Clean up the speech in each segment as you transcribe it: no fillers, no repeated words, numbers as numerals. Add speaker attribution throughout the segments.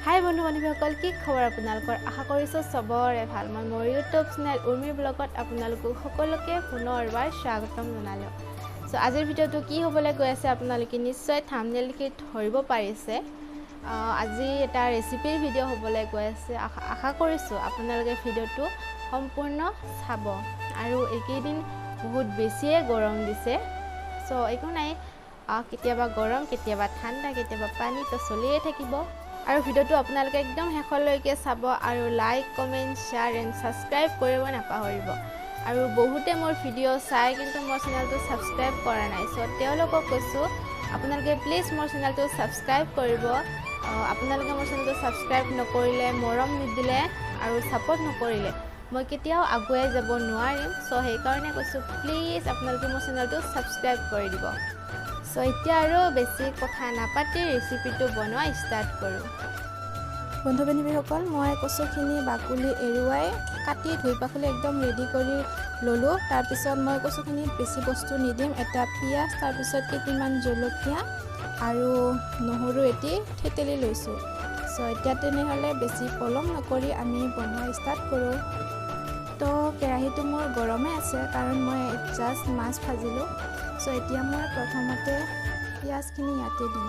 Speaker 1: হাই বন্ধু বান্ধৱীসকল, কি খবৰ আপোনালোকৰ? আশা কৰিছোঁ চবৰে ভাল। মই মোৰ ইউটিউব চেনেল উৰ্মিৰ ব্লগত আপোনালোকক সকলোকে পুনৰবাৰ স্বাগতম জনালোঁ। আজিৰ ভিডিঅ'টো কি হ'বলৈ গৈ আছে আপোনালোকে নিশ্চয় থাম্বনেইল দেখি ধৰিব পাৰিছে। আজি এটা ৰেচিপিৰ ভিডিঅ' হ'বলৈ গৈ আছে। আশা কৰিছোঁ আপোনালোকে ভিডিঅ'টো সম্পূৰ্ণ চাব। আৰু এইকেইদিন বহুত বেছিয়ে গৰম দিছে, একো নাই, কেতিয়াবা গৰম, কেতিয়াবা ঠাণ্ডা, কেতিয়াবা পানী, তো চলিয়ে থাকিব। আৰু ভিডিঅ'টো আপোনালোকে একদম শেষলৈকে চাব আৰু like, comment, share and subscribe কৰিব নাপাহৰিব। আৰু বহুতে মোৰ ভিডিঅ' চাই কিন্তু মোৰ চেনেলটো ছাবস্ক্ৰাইব কৰা নাই, তেওঁলোকক কৈছোঁ আপোনালোকে প্লিজ মোৰ চেনেলটো ছাবস্ক্ৰাইব কৰিব। আপোনালোকে মোৰ চেনেলটো ছাবস্ক্ৰাইব নকৰিলে, মৰম নিদিলে আৰু ছাপোৰ্ট নকৰিলে মই কেতিয়াও আগুৱাই যাব নোৱাৰিম। সেইকাৰণে কৈছোঁ প্লিজ আপোনালোকে মোৰ চেনেলটো ছাবস্ক্ৰাইব কৰি দিব। এতিয়া আৰু বেছি কথা নাপাতি ৰেচিপিটো বনোৱা ষ্টাৰ্ট কৰোঁ। বন্ধু বান্ধৱীসকল, মই কচুখিনি বাকলি এৰুৱাই কাটি ধুই পাখলি একদম ৰেডি কৰি ল'লোঁ। তাৰপিছত মই কচুখিনিত বেছি বস্তু নিদিম, এটা পিঁয়াজ, তাৰপিছত কেইটামান জলকীয়া আৰু নহৰু এটি থেতেলি লৈছোঁ। এতিয়া তেনেহ'লে বেছি পলম নকৰি আমি বনোৱা ষ্টাৰ্ট কৰোঁ। কেৰাহীটো মোৰ গৰমে আছে কাৰণ মই জাষ্ট মাছ ভাজিলোঁ। এতিয়া মই প্ৰথমতে পিঁয়াজখিনি ইয়াতে দিম।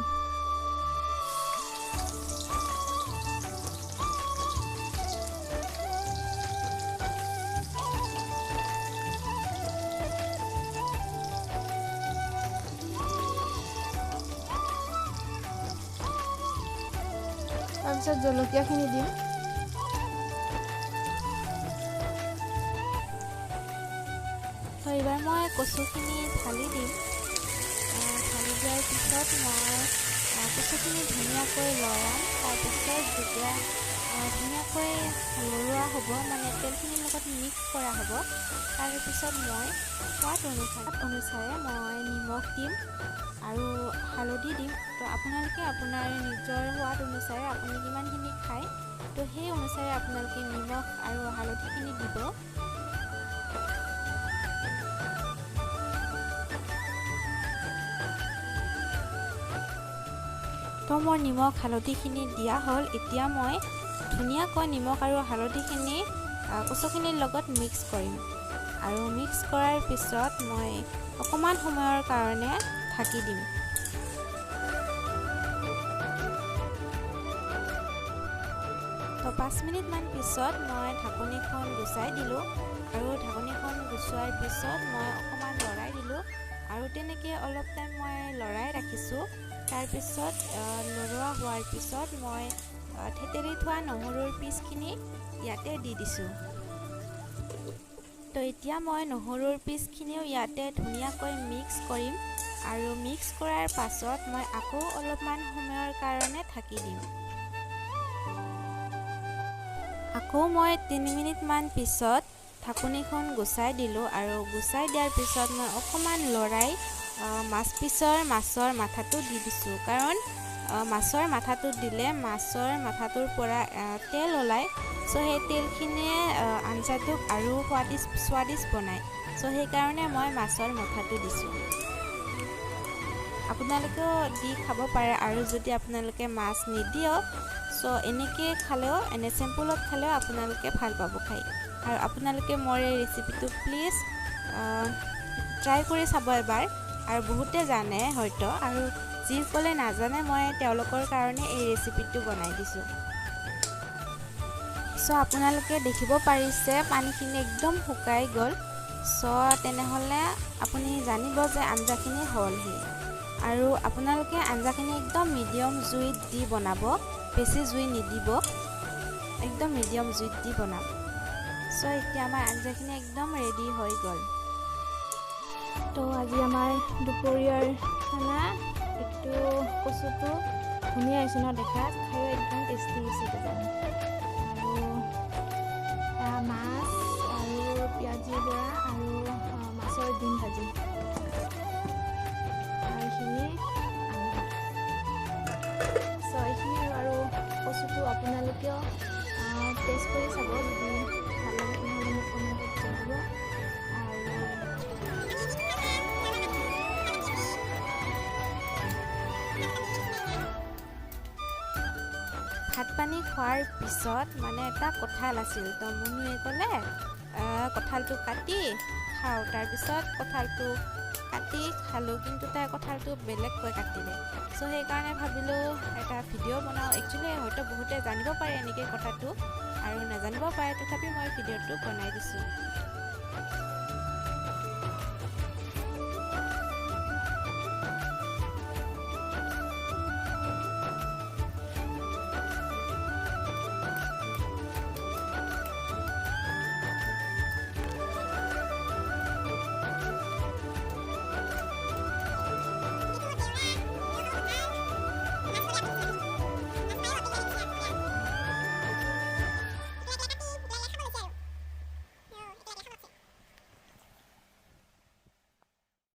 Speaker 1: তাৰপিছত জলকীয়াখিনি দিম। এইবাৰ মই কচুখিনি ঢালি দিম। ঢালি দিয়াৰ পিছত মই কচুখিনি ধুনীয়াকৈ লৰাম। তাৰপিছত যেতিয়া ধুনীয়াকৈ লৰোৱা হ'ব, মানে তেলখিনিৰ লগত মিক্স কৰা হ'ব, তাৰপিছত মই সোৱাদ অনুসাৰে মই নিমখ দিম আৰু হালধি দিম। আপোনালোকে আপোনাৰ নিজৰ সোৱাদ অনুসাৰে আপুনি কিমানখিনি খায়, সেই অনুসাৰে আপোনালোকে নিমখ আৰু হালধিখিনি দিব। মোৰ নিমখ হালধিখিনি দিয়া হ'ল। এতিয়া মই ধুনীয়াকৈ নিমখ আৰু হালধিখিনি কচুখিনিৰ লগত মিক্স কৰিম। আৰু মিক্স কৰাৰ পিছত মই অকণমান সময়ৰ কাৰণে ঢাকি দিম। তো 5 মিনিটমান পিছত মই ঢাকনিখন গুচাই দিলোঁ। আৰু ঢাকনিখন গুচোৱাৰ পিছত মই অকণমান লৰাই দিলোঁ আৰু তেনেকৈ অলপ টাইম মই লৰাই ৰাখিছোঁ। তাৰপিছত লৰোৱা হোৱাৰ পিছত মই থেতেলি থোৱা নহৰুৰ পিচখিনি ইয়াতে দি দিছোঁ। এতিয়া মই নহৰুৰ পিচখিনিও ইয়াতে ধুনীয়াকৈ মিক্স কৰিম। আৰু মিক্স কৰাৰ পাছত মই আকৌ অলপমান সময়ৰ কাৰণে ঢাকি দিম। আকৌ মই 3 মিনিটমান পিছত ঢাকনিখন গুচাই দিলোঁ। আৰু গুচাই দিয়াৰ পিছত মই অকণমান লৰাই মাছৰ মাথাটো দি দিছোঁ। কাৰণ মাছৰ মাথাটো দিলে মাছৰ মাথাটোৰ পৰা তেল ওলায়। সেই তেলখিনিয়ে আঞ্জাটোক আৰু স্বাদিষ্ট বনায়। সেইকাৰণে মই মাছৰ মাথাটো দিছোঁ। আপোনালোকেও দি খাব পাৰে। আৰু যদি আপোনালোকে মাছ নিদিয়েও, এনেকৈ খালেও, এনে চিম্পুলত খালেও আপোনালোকে ভাল পাব খাই। আৰু আপোনালোকে মোৰ এই ৰেচিপিটো প্লিজ ট্ৰাই কৰি চাব এবাৰ। আৰু বহুতে জানে হয়তো, আৰু যিসকলে নাজানে মই তেওঁলোকৰ কাৰণে এই ৰেচিপিটো বনাই দিছোঁ। আপোনালোকে দেখিব পাৰিছে পানীখিনি একদম শুকাই গ'ল। তেনেহ'লে আপুনি জানিব যে আঞ্জাখিনি হ'লহি। আৰু আপোনালোকে আঞ্জাখিনি একদম মিডিয়াম জুইত দি বনাব, বেছি জুই নিদিব, একদম মিডিয়াম জুইত দি বনাব। এতিয়া আমাৰ আঞ্জাখিনি একদম ৰেডি হৈ গ'ল। আজি আমাৰ দুপৰীয়াৰ খানা এইটো কচুটো ধুনীয়া হৈছে ন দেখাত, খায়ো একদম টেষ্টি হৈছে কিজানি। আৰু মাছ আৰু পিঁয়াজি বৰা আৰু মাছৰ ডিম ভাজি, এইখিনি আৰু কচুটো আপোনালোকেও টেষ্ট কৰি চাব। যদি ভাল লাগে তেনেহ'লে মোক কমেণ্টত জনাব। ভাত পানী খোৱাৰ পিছত মানে এটা কঁঠাল আছিল, তো মুনুৱে ক'লে কঁঠালটো কাটি খাওঁ। তাৰপিছত কঁঠালটো কাটি খালোঁ, কিন্তু তাই কঁঠালটো বেলেগকৈ কাটিলে। চ' সেইকাৰণে ভাবিলোঁ এটা ভিডিঅ' বনাওঁ। একচুৱেলি হয়তো বহুতে জানিব পাৰে এনেকৈ কথাটো, আৰু নাজানিব পাৰে, তথাপি মই ভিডিঅ'টো বনাই দিছোঁ।